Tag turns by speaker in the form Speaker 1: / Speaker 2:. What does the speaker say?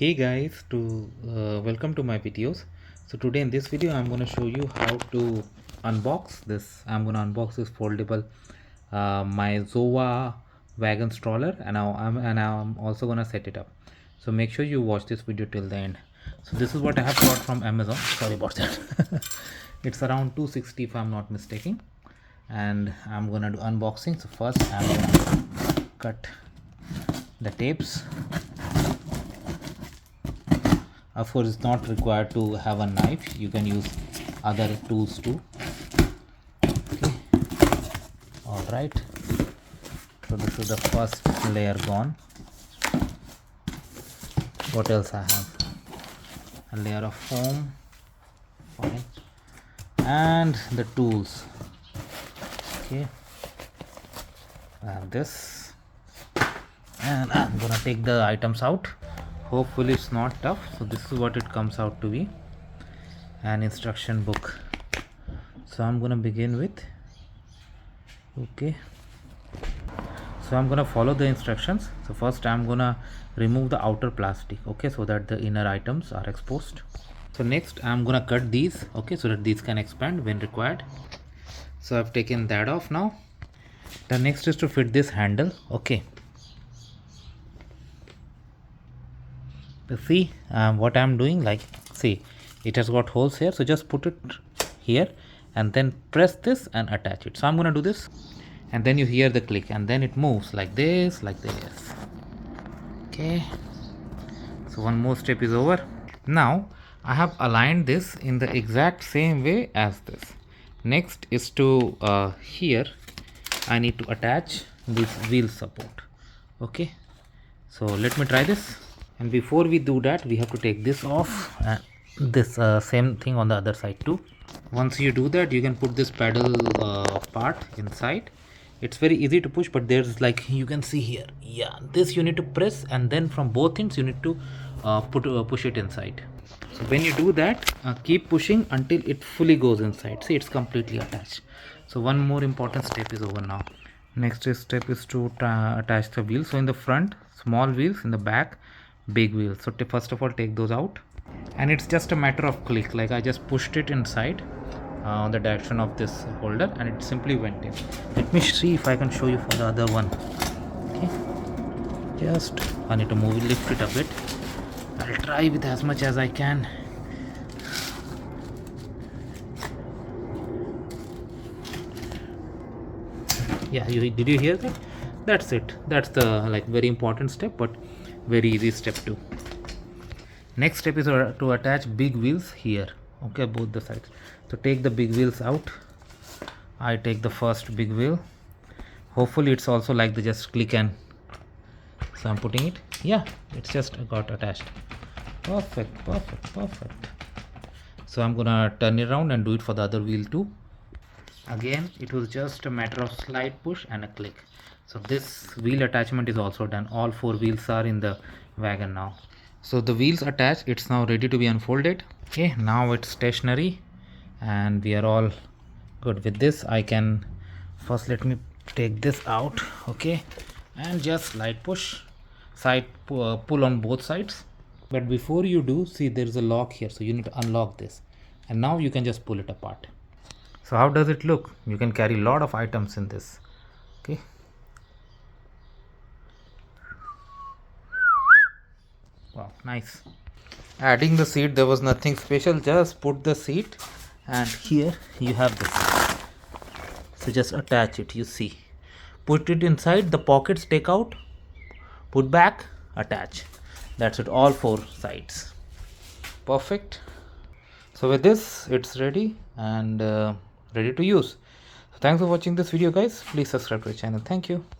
Speaker 1: Hey guys, welcome to my videos. So today in this video I'm going to show you how to unbox this. I'm going to unbox this foldable Maizoa Wagon Stroller, and I'm also going to set it up. So make sure you watch this video till the end. So this is what I have got from Amazon. Sorry about that. It's around 260 if I'm not mistaken, and I'm going to do unboxing. So first I'm going to cut the tapes. Of course, it's not required to have a knife. You can use other tools too. Okay. All right. So this is the first layer gone. What else I have? A layer of foam. Fine. And the tools. Okay. And this. And I'm gonna take the items out. Hopefully it's not tough. So this is what it comes out to be, an instruction book. So I'm gonna begin with, okay, so I'm gonna follow the instructions. So first I'm gonna remove the outer plastic, okay, so that the inner items are exposed. So next I'm gonna cut these, okay, so that these can expand when required. So I've taken that off now. The next is to fit this handle, okay. See what I'm doing, like, see, it has got holes here, so just put it here and then press this and attach it. So I'm going to do this, and then you hear the click, and then it moves like this, okay. So one more step is over. Now I have aligned this in the exact same way as this. Next is to here I need to attach this wheel support, okay. So let me try this. And before we do that, we have to take this off, and this same thing on the other side too. Once you do that, you can put this pedal part inside. It's very easy to push, but there's, like, you can see here, yeah, this you need to press, and then from both ends you need to push it inside. So when you do that, keep pushing until it fully goes inside. See, it's completely attached. So one more important step is over now. Next step is to attach the wheels. So in the front, small wheels; in the back, big wheels. So first of all, take those out, and it's just a matter of click. Like, I just pushed it inside on the direction of this holder, and it simply went in. Let me see if I can show you for the other one. Okay, just I need to lift it a bit. I'll try with as much as I can. Yeah, did you hear that? That's it. That's the, like, very important step, but very easy step too. Next step is to attach big wheels here, okay, both the sides. So take the big wheels out. I take the first big wheel. Hopefully it's also like the just click, and so I'm putting it. Yeah, it's just got attached. Perfect. So I'm gonna turn it around and do it for the other wheel too. Again, it was just a matter of slight push and a click. So this wheel attachment is also done. All four wheels are in the wagon now. So the wheels attached, it's now ready to be unfolded. Okay, now it's stationary and we are all good with this. I can first, let me take this out, okay, and just slight push, side pull on both sides. But before you do, see, there is a lock here, so you need to unlock this, and now you can just pull it apart. So how does it look? You can carry a lot of items in this, okay. Wow, nice. Adding the seat, there was nothing special, just put the seat, and here you have this. So just attach it, you see, put it inside, the pockets take out, put back, attach. That's it, all four sides. Perfect. So with this, it's ready and ready to use. So thanks for watching this video, guys. Please subscribe to the channel. Thank you.